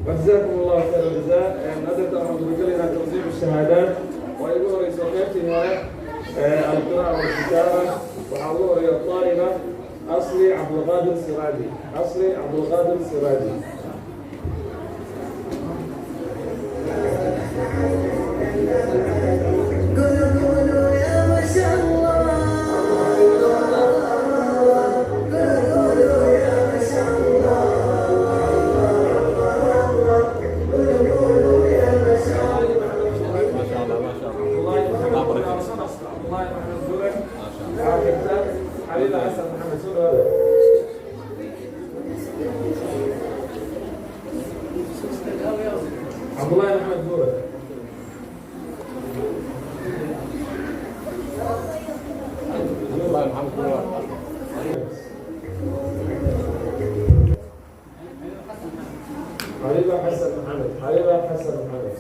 وجزاكم الله خير الجزاء. نقدر أن نقول لنا توزيع الشهادات ويقول رئيس وكالتنا القراءة والكتابة وحضور الطالبة أصلي عبد القادر السراجي. أصلي عبد القادر السراجي. حبيبي حسن محمد سوري هذا. عبد الله محمد نور. الله محمد نور. حبيبي حسن محمد. حبيبي حسن محمد.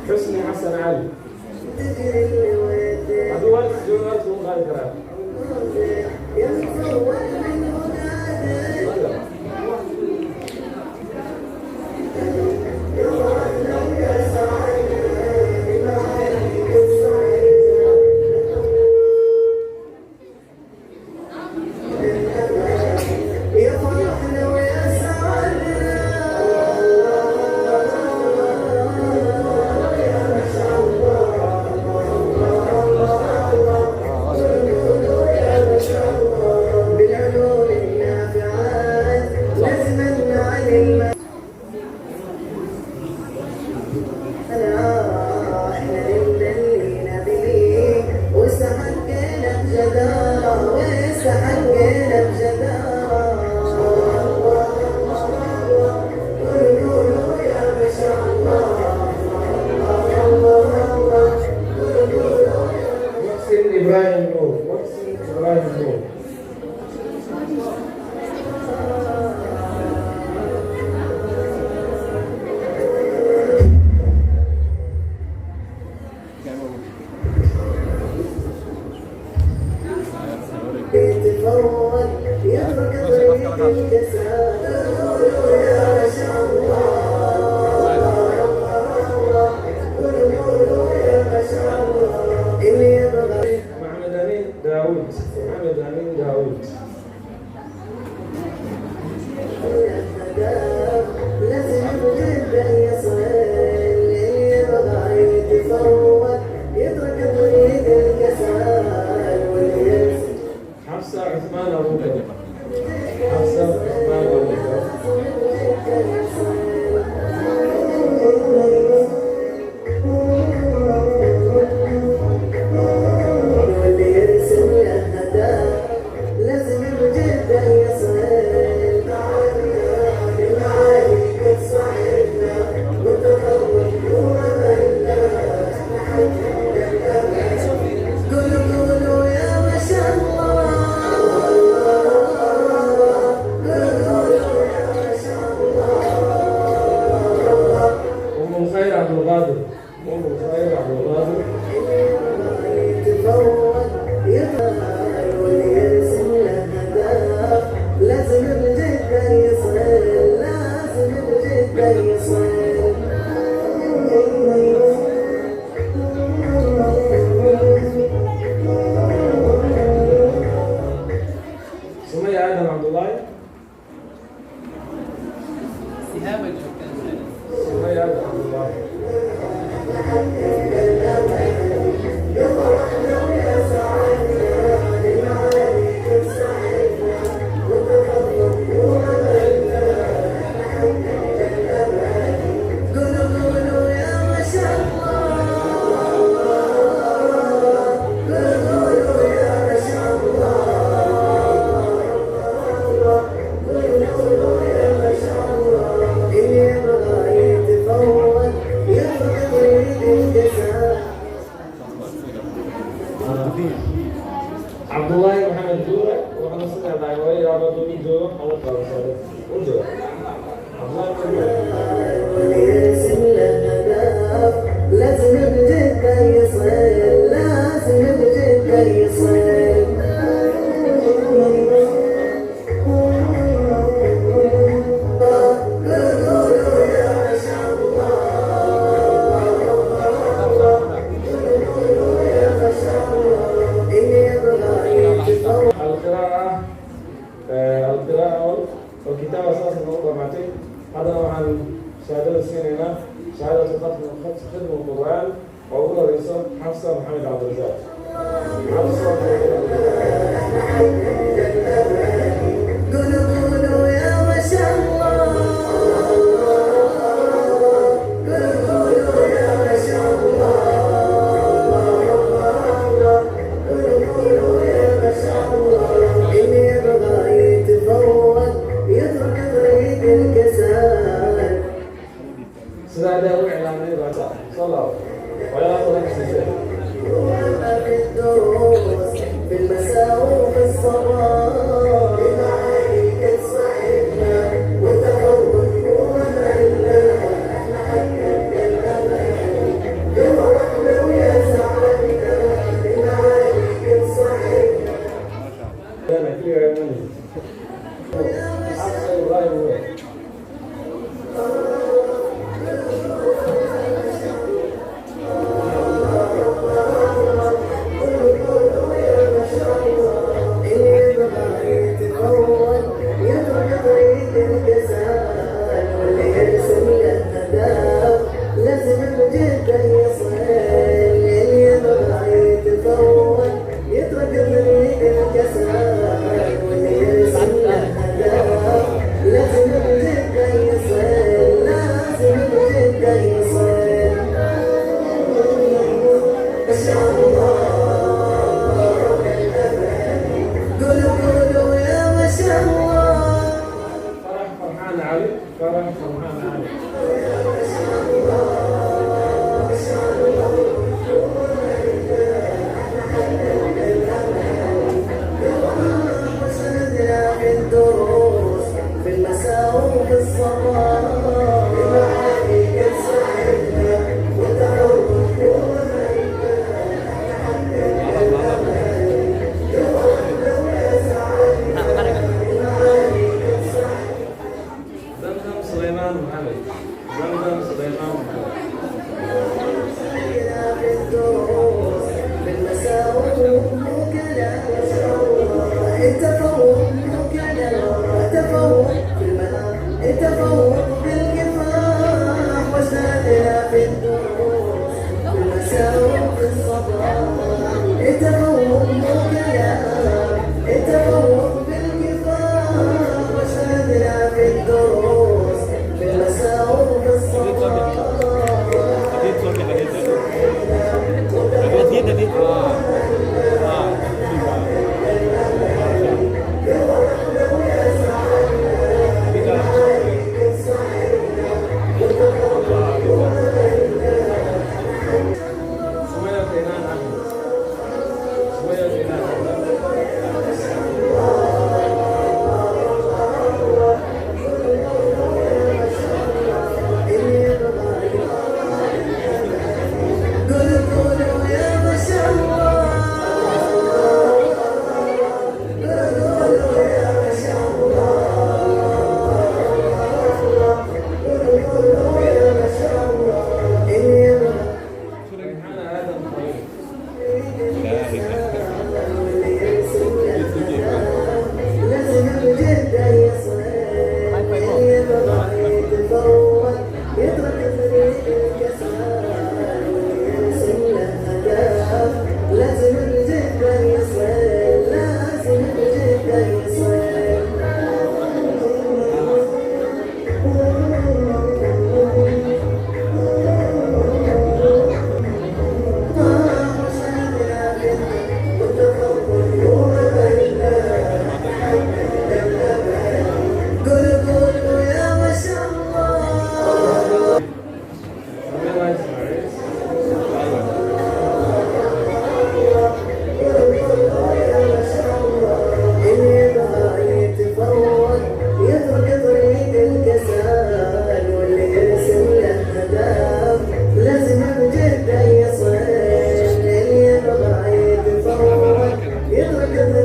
حسني حسن علي. أدوار جوار وغير كلام. إبراهيم نور. إبراهيم نور. محمد أمين داوود. محمد أمين داوود. حفصة عثمان أبو بكر. حفصة عثمان أبو بكر. عبد القادر. أم الخير عبد القادر. لازم الجد يصل. لازم الجد يصل. سمية آدم عبد الله. سمية آدم عبد الله. عبد الله محمد جورة وحنا سمعنا عن وين عبد الله جورة أو قارصة وجورة يرسم له هدف لازم بجده يصل لازم بجده يصل القراءة والكتابة أساسا موضوع معتين هذا نوعا شهادة السنة شهادة خدمة القرآن وأولى رئيسة حفصة محمد عبد الرزاق حفصة قولوا يا ما شاء الله قولوا يا ما شاء الله قولوا يا ما شاء الله اللي يبغى يتفوق يترك طريق الكسل سنادى وإعلامي بعد صلاة ولا طريق الشيء في الدروس في المساء وفي الصباح بما عليك تصحبنا وتفوق ومعنا احنا حقك الامل يفرحنا ويسعدنا بما عليك تصحبنا أنا كثير يهمني أحسن إبراهيم وين لازم بجده يصل اللي يبغى يتفوق يترك طريق الكسل واللي يرسم له هدف لازم بجده يصل لازم بجده يصل ما شاء الله قولوا يا ما شاء الله فرح فرحان علي فرح فرحان علي في الدروس في المساء وفي الصباح بما عليك تصحبنا وتعود زمزم سليمان محمد زمزم سليمان محمد في الدروس في المساء وكذا التفوق وكذا التفوق في المنام التفوق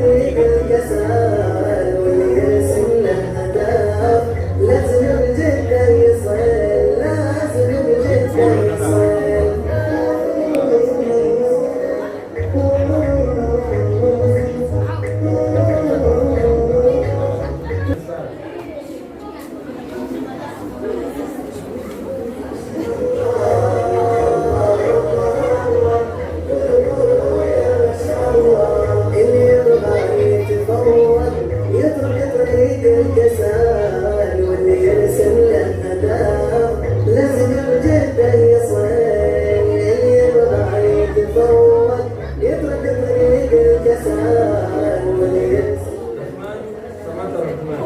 طريق الكسال واللي يرسم له هدف لازم بجده يصل لازم بجده يصل الكسال واللي يرسم له هدف لازم بجده يصل اللي يبغى يتفوق يترك طريق الكسال واللي يرسم سمعت الرحمن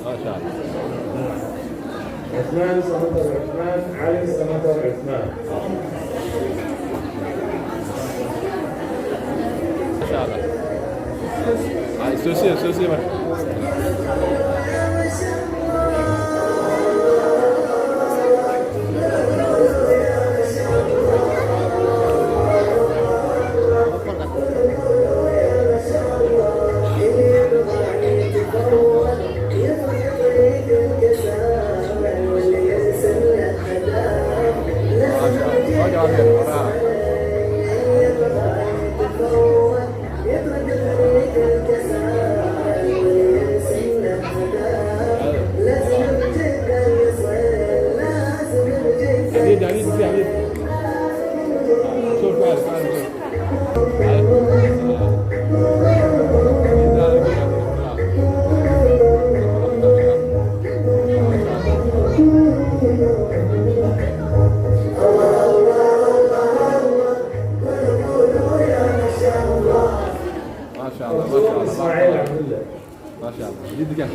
ما شاء الله. عثمان سمطر عثمان، علي سمطر عثمان. ما شاء الله. سوسي بقى. ما شاء الله جد كان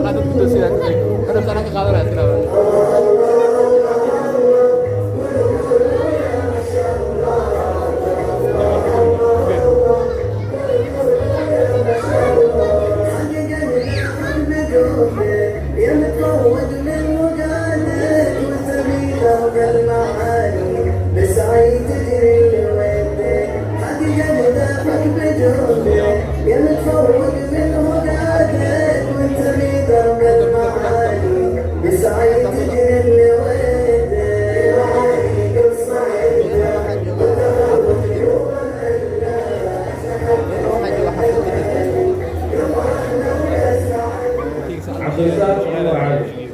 هذا بدوسي هذا بصراحة قادر على الكلام يا متفوق من وقالك وسبيله المعاني بسعي تجري لوينك حقيقة هدفك بجهدك يا متفوق من وقالك وسبيله المعاني بسعي تجري لوينك عبد الرزاق عمر علي.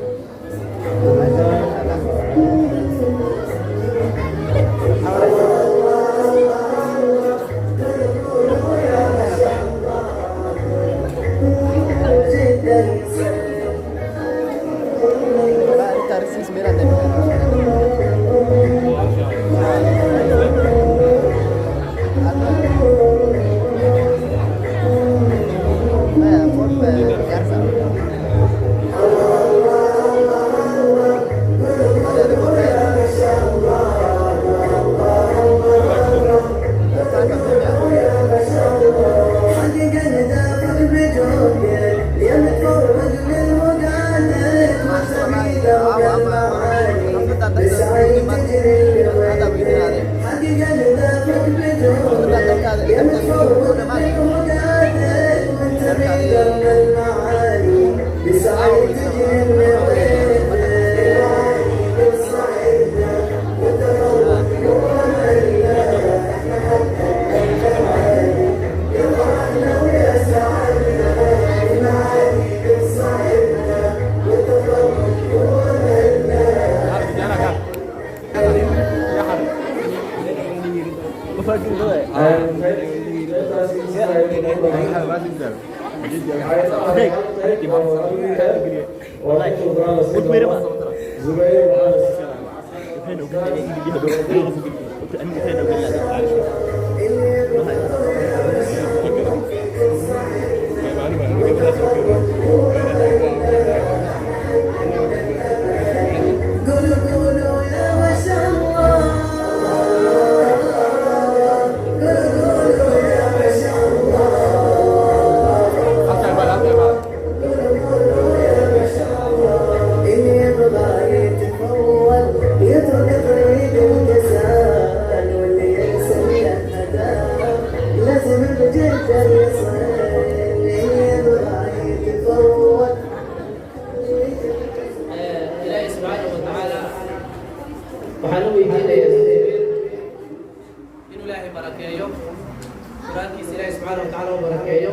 barakeeyo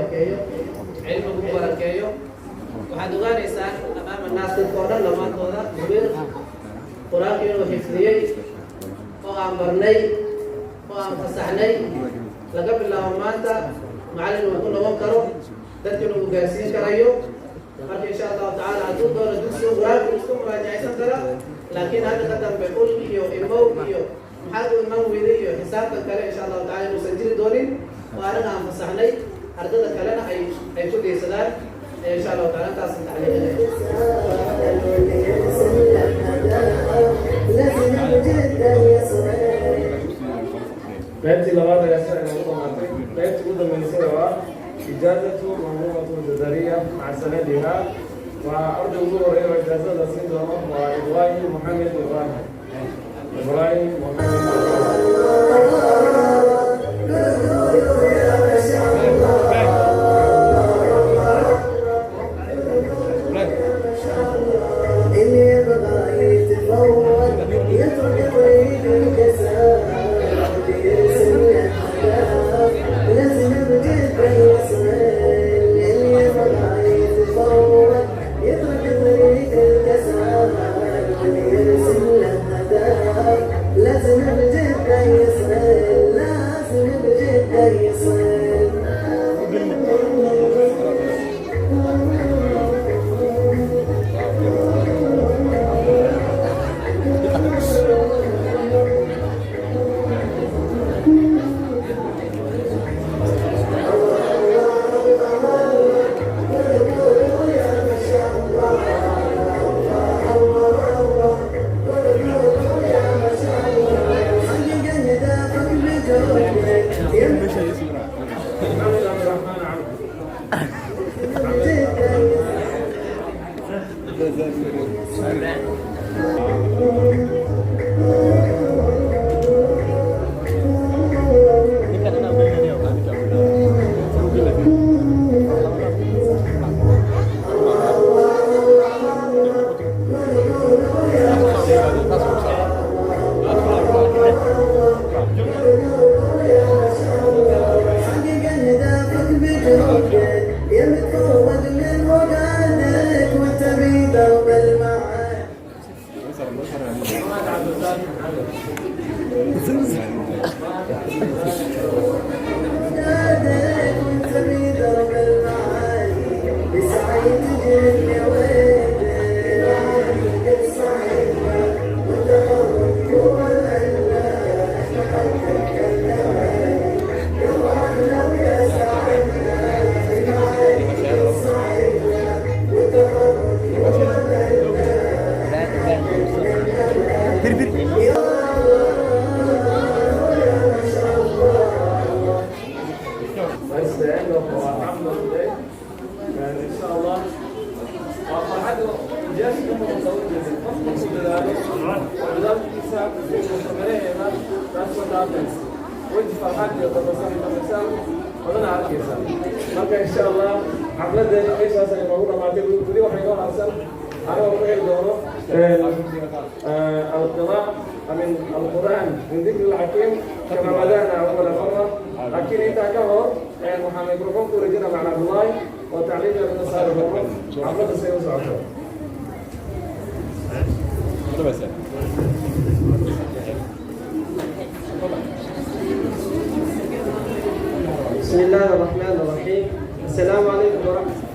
cilmigu barakeeyo waxaad ogaanaysaan amaama naas dadka oo dhan dhammaantooda zubayr qur-aankii inuu xifdiyey oo aan barnay oo aan fasaxnay laga bilaabo maanta macallin uu ku noqon karo dadkina uu gaarsiin karayo marka insha allahu tacaala hadduu doono dugsiga qur-aanka isku muraajacaysan kara laakiin hadda ka dambe ul iyo imow iyo maxaad u iman weyday iyo xisaabtan kale insha allahu tacala inuusan jiri doonin oo anaga aan fasaxnay ardada kalena ay ku daysadaan insha allahu taala taas qaybtii labaad ayaa sida inoogu dhamaatay qaybtii ugu dambeysay waa ijaazatu manduumatu jazariya maca sanadiha waa arday ugu horeeya oo ijaazada siin doono waa ibrahim moxamed ibrahim marka insha Allah xafladeena meeshaas ay noogu dhamaatay weli waxay noo harsan anagoo ku heli doono القراءة من القرآن من ذكر الحكيم كما بدأنا أول مرة لكن أنت كهو محمد ميكروفون كورجنا مع عبد الله وتعليم من الصالح عبد السيد سعود. بسم الله الرحمن الرحيم. السلام عليكم ورحمة الله.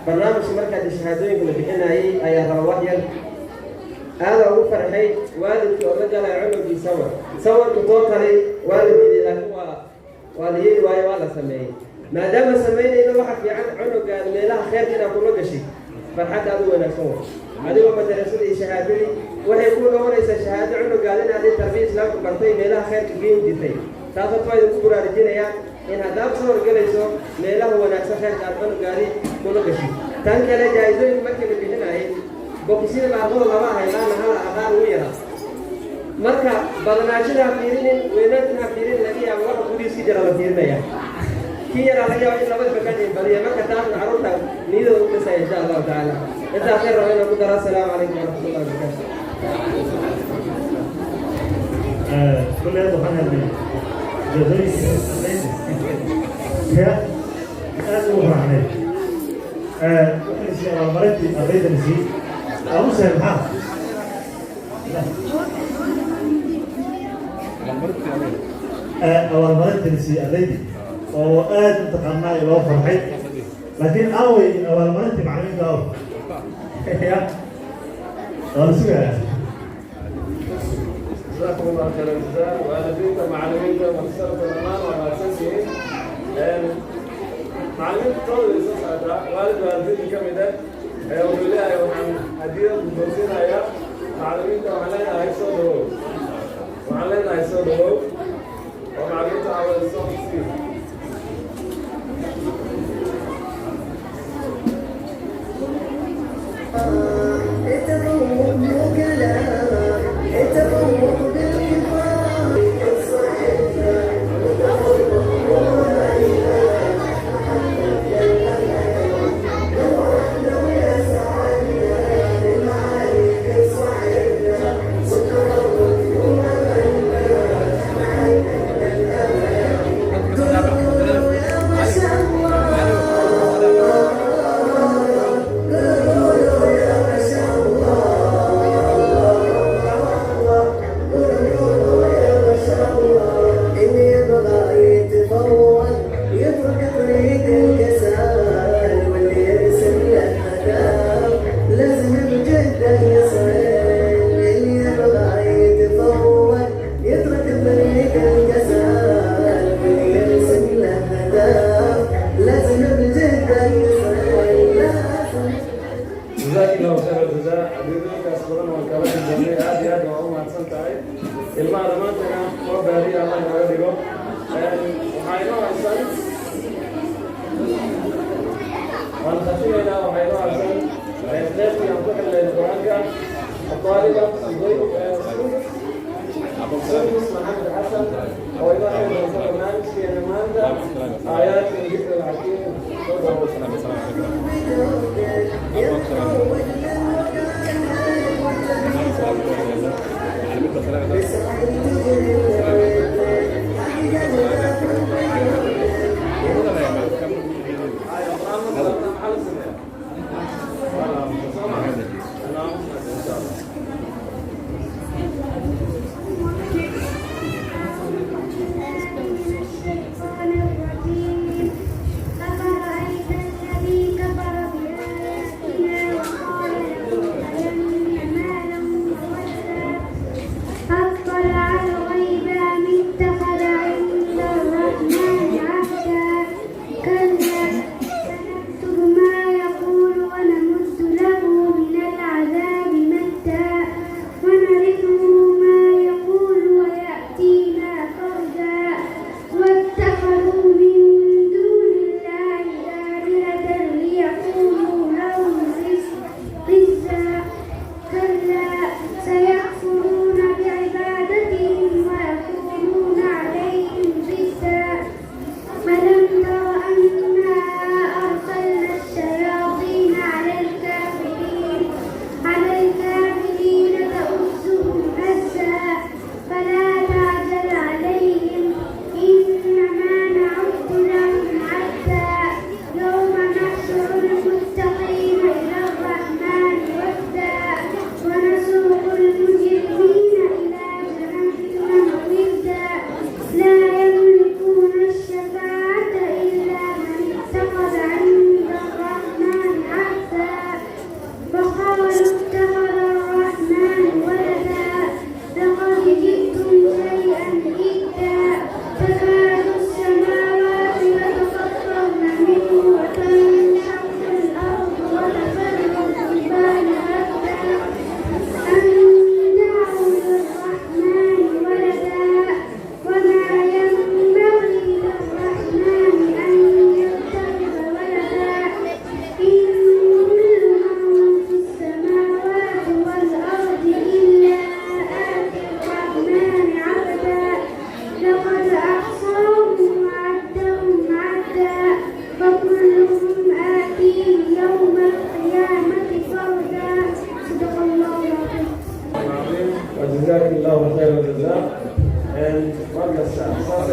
برنامج مركز الشهادين اللي بحناي أي رواية هذا هو فرحي والد ورجل يعمل في سوا تطوطري والد إلى هو والدي واي ولا سمي ما دام سمينا إذا واحد في عنق قال لها خير كذا كله شيء فرحت هذا هو نسوه هذا هو مثل رسول الشهادة وهي يقول هو ليس شهادة عنق قال لنا هذه التربية إسلام كبرتي لها خير كبير جدا تاخذ فايدة كبرى رجينا إن هذا بصور جلسوا ليله هو ناس خير كاتبان قاري كله شيء تان كلا جايزين مكة اللي بيجنا هاي بقصير بعضهم الله هاي لا نهار أغار ويرا marka badanaashadaa fiirinin weynaantanaa fiirin laga yaabo waxa gudihiis ka jira la fiirinaya kii yaraa laga yaabo in laba bakanin badiya marka taasna carruurta niyadooda u dhisaya insha allahu tacaala intaas yar raba inaan ku daro assalaamu calaykum waraxmatullahi wabarakaatu كل هذا وحنا جزائي يا أنا وحنا نسي أول مرة أريد نسي أو سهل ها أول مرة نسي أريد أو آد تقنع إلى فرحي لكن أول مرة معلمين قاو يا أرسل جزاكم الله خير الجزاء والديك معلمينك ومسألة الأمان وعلى أساسه معلمينك طول الأساس هذا والد والديك كم ده وبالله وعن هدية الدروسين هيا معلمينك وعلينا هيصدروا وعلينا هيصدروا ومعلمينك على الصوت فيه جزاك الله خير الجزاء أدريدك أصبرنا والكلام الجميع هذه وأم أحسنت علي المعلوماتنا وبهذه الله يبارك وحينوها أحسن والخشينا وحينوها أحسن ويختلف ينطق القرآن الطالبة الضيف سندس محمد حسن وإذا كان رسول المالك في المادة آيات من ذكر الحكيم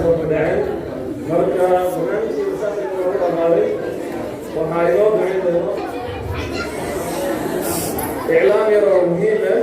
soo fadhaceen marka barnaamijkii saasay noogu dhamaaday waxaa inoo bixin doono إعلام يرى مهمة